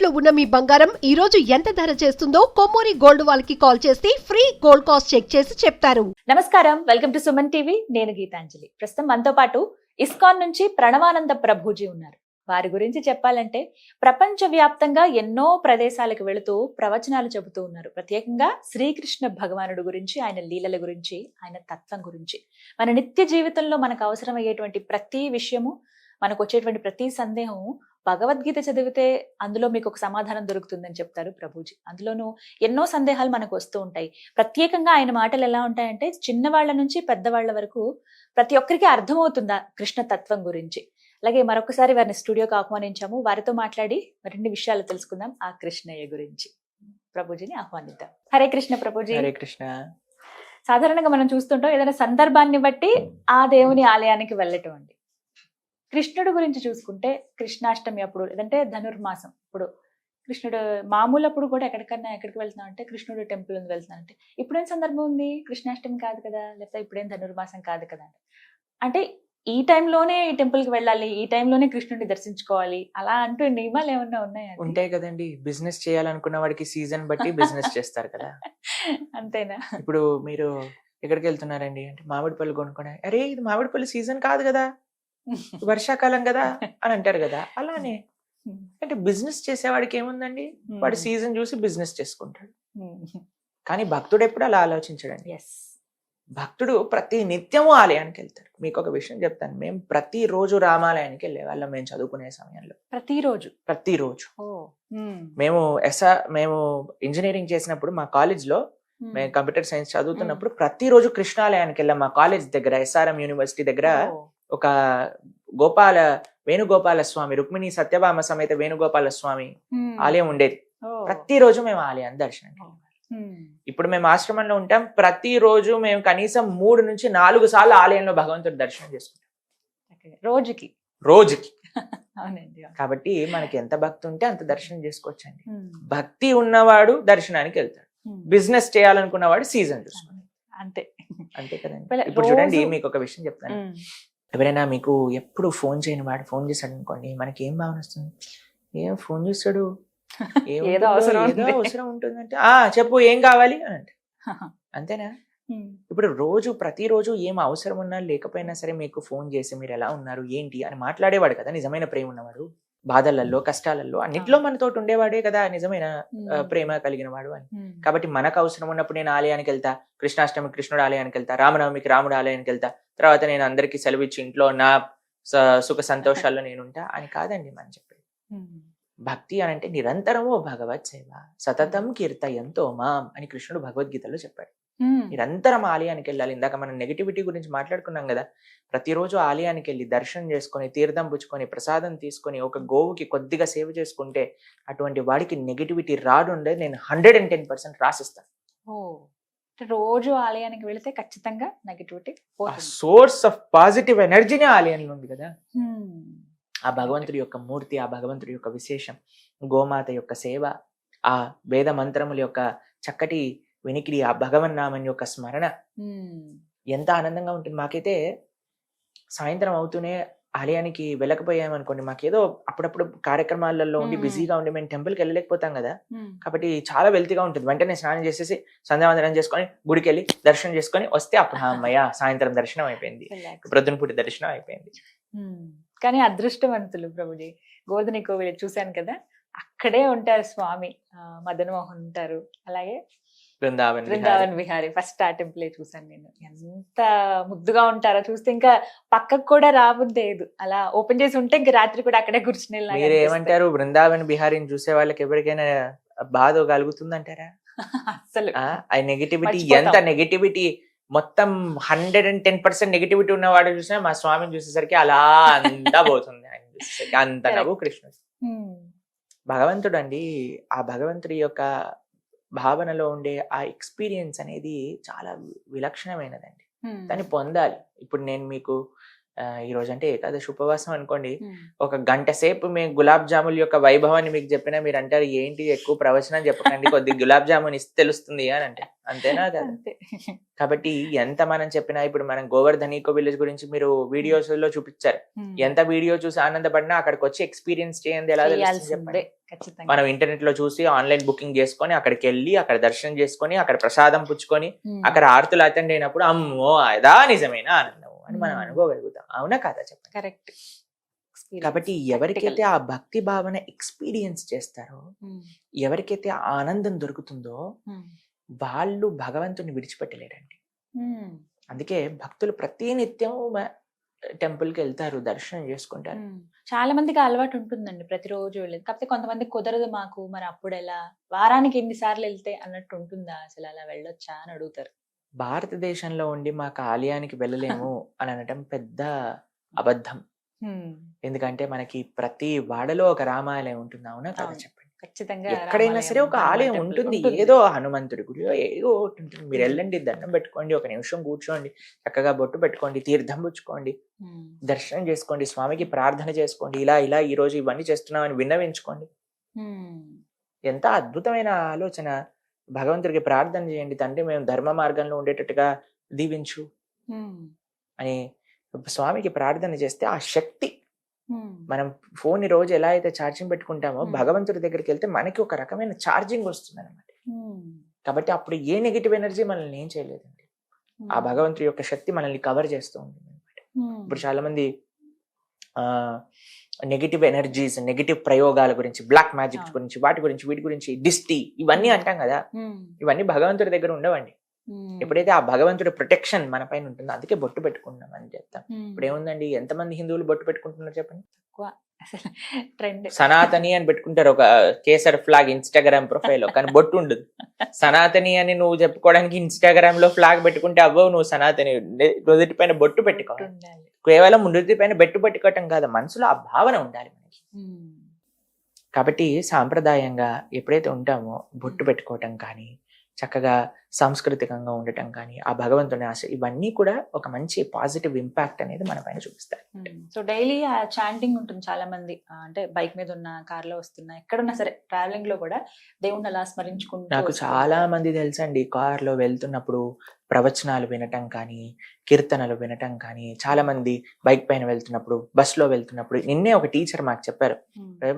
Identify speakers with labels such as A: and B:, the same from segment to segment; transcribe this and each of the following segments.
A: తాకట్టులో ఉన్న మీ బంగారం ఈ రోజు ఎంత ధర చేస్తుందో కొమ్మూరి గోల్డ్ వాళ్ళకి కాల్ చేస్తే ఫ్రీ గోల్డ్ కాస్ట్ చెక్ చేసి చెప్తారు.
B: నమస్కారం, వెల్కమ్ టు సుమన్ టీవీ. నేను గీతాంజలి. ప్రస్తుతం మనతో పాటు ఇస్కాన్ నుంచి ప్రణవానంద ప్రభుజీ ఉన్నారు. వారి గురించి చెప్పాలంటే ప్రపంచ వ్యాప్తంగా ఎన్నో ప్రదేశాలకు వెళుతూ ప్రవచనాలు చెబుతూ ఉన్నారు. ప్రత్యేకంగా శ్రీకృష్ణ భగవానుడు గురించి, ఆయన లీలల గురించి, ఆయన తత్వం గురించి, మన నిత్య జీవితంలో మనకు అవసరమయ్యేటువంటి ప్రతి విషయము, మనకు వచ్చేటువంటి ప్రతి సందేహము భగవద్గీత చదివితే అందులో మీకు ఒక సమాధానం దొరుకుతుందని చెప్తారు ప్రభుజీ. అందులోనూ ఎన్నో సందేహాలు మనకు వస్తూ ఉంటాయి. ప్రత్యేకంగా ఆయన మాటలు ఎలా ఉంటాయంటే చిన్నవాళ్ల నుంచి పెద్దవాళ్ల వరకు ప్రతి ఒక్కరికి అర్థమవుతుందా కృష్ణ తత్వం గురించి. అలాగే మరొకసారి వారిని స్టూడియోకి ఆహ్వానించాము. వారితో మాట్లాడి మరిన్ని విషయాలు తెలుసుకుందాం ఆ కృష్ణయ్య గురించి. ప్రభుజీని ఆహ్వానిద్దాం. హరే కృష్ణ ప్రభుజీ.
C: హరే కృష్ణ.
B: సాధారణంగా మనం చూస్తుంటాం ఏదైనా సందర్భాన్ని బట్టి ఆ దేవుని ఆలయానికి వెళ్ళటం అండి. కృష్ణుడు గురించి చూసుకుంటే కృష్ణాష్టమి అప్పుడు, లేదంటే ధనుర్మాసం ఇప్పుడు కృష్ణుడు మామూలు అప్పుడు కూడా ఎక్కడికి వెళ్తున్నాం అంటే కృష్ణుడు టెంపుల్ ఉంది వెళ్తున్నాం అంటే ఇప్పుడేం సందర్భం ఉంది, కృష్ణాష్టమి కాదు కదా, లేకపోతే ఇప్పుడేం ధనుర్మాసం కాదు కదా అంటే ఈ టైంలోనే ఈ టెంపుల్ కి వెళ్ళాలి, ఈ టైంలోనే కృష్ణుడిని దర్శించుకోవాలి అలా అంటూ నియమాలు ఏమన్నా ఉన్నాయా?
C: ఉంటాయి కదండి. బిజినెస్ చేయాలనుకున్న వాడికి సీజన్ బట్టి బిజినెస్ చేస్తారు కదా.
B: అంతేనా?
C: ఇప్పుడు మీరు ఎక్కడికి వెళ్తున్నారండి అంటే మామిడి పళ్ళు కొనుక్కోండి, అరే ఇది మామిడి పళ్ళు సీజన్ కాదు కదా, వర్షాకాలం కదా అని అంటారు కదా. అలానే అంటే బిజినెస్ చేసేవాడికి ఏముందండి, వాడు సీజన్ చూసి బిజినెస్ చేసుకుంటాడు. కానీ భక్తుడు ఎప్పుడు అలా ఆలోచించడండి. భక్తుడు ప్రతి నిత్యము ఆలయానికి వెళ్తాడు. మీకు ఒక విషయం చెప్తాను, మేము ప్రతిరోజు రామాలయానికి వెళ్ళేవాళ్ళం మేము చదువుకునే సమయంలో. ప్రతిరోజు మేము ఇంజనీరింగ్ చేసినప్పుడు మా కాలేజ్ లో మేము కంప్యూటర్ సైన్స్ చదువుతున్నప్పుడు ప్రతిరోజు కృష్ణాలయానికి వెళ్ళాం. మా కాలేజ్ దగ్గర SRM యూనివర్సిటీ దగ్గర ఒక వేణుగోపాల స్వామి, రుక్మిణి సత్యభామ సమేత వేణుగోపాల స్వామి ఆలయం ఉండేది. ప్రతిరోజు మేము ఆలయాన్ని దర్శనం. ఇప్పుడు మేము ఆశ్రమంలో ఉంటాం, ప్రతిరోజు మేము కనీసం 3 నుంచి 4 సార్లు ఆలయంలో భగవంతుడి దర్శనం చేసుకుంటాం రోజుకి. కాబట్టి మనకి ఎంత భక్తి ఉంటే అంత దర్శనం చేసుకోవచ్చండి. భక్తి ఉన్నవాడు దర్శనానికి వెళ్తాడు, బిజినెస్ చేయాలనుకున్నవాడు సీజన్ చూసుకుంటాడు. అంతే కదండి. ఇప్పుడు చూడండి, మీకు ఒక విషయం చెప్తాను. ఎవరైనా మీకు ఎప్పుడు ఫోన్ చేయని వాడు ఫోన్ చేశాడు అనుకోండి, మనకి ఏం భావన వస్తుంది? ఏం ఫోన్ చేస్తాడు, ఏదో అవసరం ఉంటుందంటే చెప్పు ఏం కావాలి అని అంటే అంతేనా? ఇప్పుడు ప్రతిరోజు ఏం అవసరం ఉన్నా లేకపోయినా సరే మీకు ఫోన్ చేసి మీరు ఎలా ఉన్నారు ఏంటి అని మాట్లాడేవాడు కదా నిజమైన ప్రేమ ఉన్నవాడు. బాధలలో కష్టాలలో అన్నిట్లో మనతోటి ఉండేవాడే కదా నిజమైన ప్రేమ కలిగిన వాడు అని. కాబట్టి మనకు అవసరం ఉన్నప్పుడు నేను ఆలయానికి వెళ్తా, కృష్ణాష్టమి కృష్ణుడు ఆలయానికి వెళ్తా, రామనవమికి రాముడు ఆలయానికి వెళ్తా, తర్వాత నేను అందరికి సెలవిచ్చి ఇంట్లో నా సుఖ సంతోషాల్లో నేను ఉంటా అని కాదండి మనం చెప్పేది. భక్తి అని అంటే నిరంతరము భగవత్ సేవ, సతతం కీర్తయంతో మాం అని కృష్ణుడు భగవద్గీతలో చెప్పాడు. నిరంతరం ఆలయానికి వెళ్ళాలి. ఇందాక మనం నెగిటివిటీ గురించి మాట్లాడుకున్నాం కదా. ప్రతిరోజు ఆలయానికి వెళ్ళి దర్శనం చేసుకొని, తీర్థం పుచ్చుకొని, ప్రసాదం తీసుకొని, ఒక గోవుకి కొద్దిగా సేవ చేసుకుంటే అటువంటి వాడికి నెగిటివిటీ రాడుండే నేను 110% రాసిస్తాను.
B: రోజు ఆలయానికి వెళితే ఖచ్చితంగా నెగిటివిటీ
C: సోర్స్ ఆఫ్ పాజిటివ్ ఎనర్జీనే ఆలయంలో ఉంది కదా. ఆ భగవంతుడి యొక్క మూర్తి, ఆ భగవంతుడి యొక్క విశేషం, గోమాత యొక్క సేవ, ఆ వేద మంత్రముల యొక్క చక్కటి వినికిడి, ఆ భగవన్నామం యొక్క స్మరణ ఎంత ఆనందంగా ఉంటుంది. మాకైతే సాయంత్రం అవుతూనే ఆలయానికి వెళ్ళకపోయామనుకోండి, మాకేదో అప్పుడప్పుడు కార్యక్రమాలలో ఉండి బిజీగా ఉండి మేము టెంపుల్కి వెళ్ళలేకపోతాం కదా. కాబట్టి చాలా వెల్తీగా ఉంటుంది. వెంటనే స్నానం చేసేసి సంధ్యావందనం చేసుకొని గుడికి వెళ్ళి దర్శనం చేసుకొని వస్తే అప్పుడు అమ్మయ్య సాయంత్రం దర్శనం అయిపోయింది, ప్రొద్దున పూట దర్శనం అయిపోయింది.
B: కానీ అదృష్టవంతులు ప్రభుజీ. గోధుని కోవిల చూశాను కదా, అక్కడే ఉంటారు స్వామి, మదన్ మోహన్ ఉంటారు, అలాగే బృందావన్ విహారీ. ఫస్ట్ ఆ టెంపుల్ చూసాను నేను. ఎంత ముద్దుగా ఉంటారో చూస్తే ఇంకా పక్కకు కూడా రాబుద్దేదు. అలా ఓపెన్ చేసి ఉంటే ఇంకా రాత్రి కూడా అక్కడే కూర్చుని.
C: మీరు ఏమంటారు, బృందావన్ విహారీని చూసే వాళ్ళకి ఎవరికైనా బాధ కలుగుతుందంటారా?
B: అసలు
C: ఆ నెగిటివిటీ, ఎంత నెగిటివిటీ, మొత్తం 110% నెగిటివిటీ ఉన్నవాడు చూసినా మా స్వామిని చూసేసరికి అలా అంతా పోతుంది. ఆయన చూసేసరికి అంత నవ్వు కృష్ణుడు. భగవంతుడు అండి, ఆ భగవంతుడి యొక్క భావనలో ఉండే ఆ ఎక్స్పీరియన్స్ అనేది చాలా విలక్షణమైనదండి. దాన్ని పొందాలి. ఇప్పుడు నేను మీకు ఈ రోజు అంటే ఏకాదశి ఉపవాసం అనుకోండి, ఒక గంట సేపు మేము గులాబ్ జాముల యొక్క వైభవాన్ని మీకు చెప్పినా మీరు అంటారు ఏంటి ఎక్కువ ప్రవచనం చెప్పకండి, కొద్ది గులాబ్ జామున్ ఇస్తే తెలుస్తుంది అని అంటే అంతేనా కదా. కాబట్టి ఎంత మనం చెప్పినా, ఇప్పుడు మనం గోవర్ధన్ ఈకో విలేజ్ గురించి మీరు వీడియోస్ లో చూపించారు, ఎంత వీడియో చూసి ఆనందపడినా అక్కడికి వచ్చి ఎక్స్పీరియన్స్ చేయండి ఎలా తెలుస్తుంది చెప్పండి. మనం ఇంటర్నెట్ లో చూసి ఆన్లైన్ బుకింగ్ చేసుకొని అక్కడికి వెళ్ళి అక్కడ దర్శనం చేసుకొని అక్కడ ప్రసాదం పుచ్చుకొని అక్కడ ఆర్తులు అటెండ్ అయినప్పుడు అమ్మో అదా నిజమైన ఆనందం అని మనం అనుకోగలుగుతాం. అవునా కాదా చెప్పండి.
B: కరెక్ట్.
C: కాబట్టి ఎవరికైతే ఆ భక్తి భావన ఎక్స్పీరియన్స్ చేస్తారో, ఎవరికైతే ఆ ఆనందం దొరుకుతుందో వాళ్ళు భగవంతుని విడిచిపెట్టలేరండి. అందుకే భక్తులు ప్రతి నిత్యం టెంపుల్ కి వెళ్తారు, దర్శనం చేసుకుంటారు.
B: చాలా మందికి అలవాటు ఉంటుందండి ప్రతిరోజు వెళ్ళేది. కాకపోతే కొంతమంది కుదరదు మాకు, మరి అప్పుడు ఎలా, వారానికి ఎన్నిసార్లు వెళ్తే అన్నట్టు ఉంటుందా, అసలు అలా వెళ్ళొచ్చా అని అడుగుతారు.
C: భారతదేశంలో ఉండి మాకు ఆలయానికి వెళ్ళలేము అని అనటం పెద్ద అబద్ధం. ఎందుకంటే మనకి ప్రతి వాడలో ఒక రామాలయం ఉంటుంది. అవునా కదా చెప్పండి.
B: ఖచ్చితంగా
C: ఎక్కడైనా సరే ఒక ఆలయం ఉంటుంది, ఏదో హనుమంతుడి గుడి ఏదో ఒకటి ఉంటుంది. మీరు వెళ్ళండి, దండం పెట్టుకోండి, ఒక నిమిషం కూర్చోండి, చక్కగా బొట్టు పెట్టుకోండి, తీర్థం పుచ్చుకోండి, దర్శనం చేసుకోండి, స్వామికి ప్రార్థన చేసుకోండి, ఇలా ఇలా ఈ రోజు ఇవన్నీ చేస్తున్నామని విన్నవించుకోండి. ఎంత అద్భుతమైన ఆలోచన. భగవంతుడికి ప్రార్థన చేయండి, తండ్రి మేము ధర్మ మార్గంలో ఉండేటట్టుగా దీవించు అని స్వామికి ప్రార్థన చేస్తే ఆ శక్తి, మనం ఫోన్ రోజు ఎలా అయితే ఛార్జింగ్ పెట్టుకుంటామో భగవంతుడి దగ్గరికి వెళ్తే మనకి ఒక రకమైన ఛార్జింగ్ వస్తుంది అనమాట. కాబట్టి అప్పుడు ఏ నెగిటివ్ ఎనర్జీ మనల్ని ఏం చేయలేదండి. ఆ భగవంతుడి యొక్క శక్తి మనల్ని కవర్ చేస్తూ ఉంటుంది అనమాట. ఇప్పుడు చాలా మంది నెగిటివ్ ఎనర్జీస్, నెగిటివ్ ప్రయోగాల గురించి, బ్లాక్ మ్యాజిక్ గురించి, వాటి గురించి, వీటి గురించి, దిష్టి ఇవన్నీ అంటాం కదా, ఇవన్నీ భగవంతుడి దగ్గర ఉండవండి. ఎప్పుడైతే ఆ భగవంతుడి ప్రొటెక్షన్ మన పైన ఉంటుందో, అందుకే బొట్టు పెట్టుకుంటున్నాం అని చెప్తాం. ఇప్పుడు ఏముందండి, ఎంతమంది హిందువులు బొట్టు పెట్టుకుంటున్నారు చెప్పండి. సనాతని అని పెట్టుకుంటారు, ఒక కేసర్ ఫ్లాగ్ ఇన్స్టాగ్రామ్ ప్రొఫైల్, కానీ బొట్టు ఉండదు. సనాతని అని నువ్వు చెప్పుకోవడానికి ఇన్స్టాగ్రామ్ లో ఫ్లాగ్ పెట్టుకుంటే అవ్వవు నువ్వు సనాతని. నుదుటి పైన బొట్టు పెట్టుకోవాలి. కేవలం నుదుటి పైన బెట్టు పెట్టుకోవటం కాదు, మనసులో ఆ భావన ఉండాలి మనకి. కాబట్టి సాంప్రదాయంగా ఎప్పుడైతే ఉంటామో బొట్టు పెట్టుకోవటం కానీ, చక్కగా సాంస్కృతికంగా ఉండటం కానీ, ఆ భగవంతుని ఆశ, ఇవన్నీ కూడా ఒక మంచి పాజిటివ్ ఇంపాక్ట్ అనేది మన పైన చూపిస్తాయి.
B: సో డైలీ ఆ చాంటింగ్ ఉంటుంది. చాలా మంది అంటే బైక్ మీద ఉన్న, కార్ లో వస్తున్నా, ఎక్కడున్నా సరే ట్రావెలింగ్ లో కూడా దేవుణ్ణి అలా స్మరించుకుంటూ.
C: నాకు చాలా మంది తెలుసండి, కార్ లో వెళ్తున్నప్పుడు ప్రవచనాలు వినటం కానీ, కీర్తనలు వినటం కానీ, చాలా మంది బైక్ పైన వెళ్తున్నప్పుడు, బస్ లో వెళ్తున్నప్పుడు. నిన్నే ఒక టీచర్ మాకు చెప్పారు,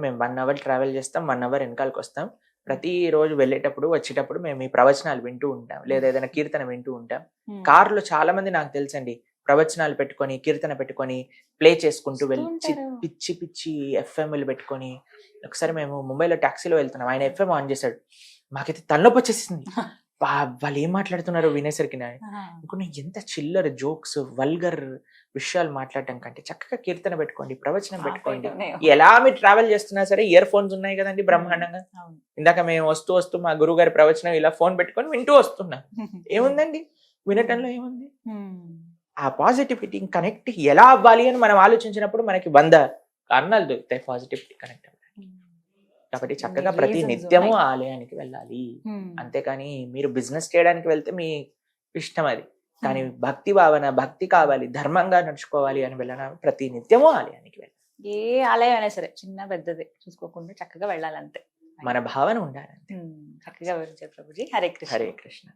C: మేము 1 hour ట్రావెల్ చేస్తాం, 1 hour వెనకాలకు వస్తాం, ప్రతి రోజు వెళ్ళేటప్పుడు వచ్చేటప్పుడు మేము ఈ ప్రవచనాలు వింటూ ఉంటాం, లేదా ఏదైనా కీర్తన వింటూ ఉంటాం. కారులో చాలా మంది నాకు తెలుసండి ప్రవచనాలు పెట్టుకొని, కీర్తన పెట్టుకొని ప్లే చేసుకుంటూ వెళ్ళి పిచ్చి పిచ్చి ఎఫ్ఎంలు పెట్టుకొని. ఒకసారి మేము ముంబైలో టాక్సీలో వెళ్తున్నాం, ఆయన ఎఫ్ఎం ఆన్ చేశాడు, మాకైతే తలనొప్పి వచ్చేసింది. వాళ్ళు ఏం మాట్లాడుతున్నారు వినేసరికి అనుకున్నా, ఎంత చిల్లర జోక్స్, వల్గర్ విషయాలు మాట్లాడటం కంటే చక్కగా కీర్తన పెట్టుకోండి, ప్రవచనం పెట్టుకోండి. ఎలా మీరు ట్రావెల్ చేస్తున్నా సరే ఇయర్ ఫోన్స్ ఉన్నాయి కదండి బ్రహ్మాండంగా. ఇందాక మేము వస్తూ మా గురువు గారి ప్రవచనం ఇలా ఫోన్ పెట్టుకొని వింటూ వస్తున్నాం. ఏముందండి వినటంలో, ఏముంది? ఆ పాజిటివిటీ కనెక్ట్ ఎలా అవ్వాలి అని మనం ఆలోచించినప్పుడు మనకి 100 కారణాలు దొరుకుతాయి పాజిటివిటీ కనెక్ట్ అవ్వాలి. కాబట్టి చక్కగా ప్రతి నిత్యము ఆలయానికి వెళ్ళాలి. అంతేకాని మీరు బిజినెస్ చేయడానికి వెళ్తే మీ ఇష్టం అది, కానీ భక్తి భావన, భక్తి కావాలి, ధర్మంగా నడుచుకోవాలి అని వెళ్ళిన ప్రతి నిత్యము ఆలయానికి వెళ్ళాలి.
B: ఏ ఆలయం అయినా సరే, చిన్న పెద్దది చూసుకోకుండా చక్కగా వెళ్ళాలంతే, మన భావన ఉండాలంతే. చక్కగా వివరించారు ప్రభుజీ. హరే కృష్ణ.
C: హరే కృష్ణ.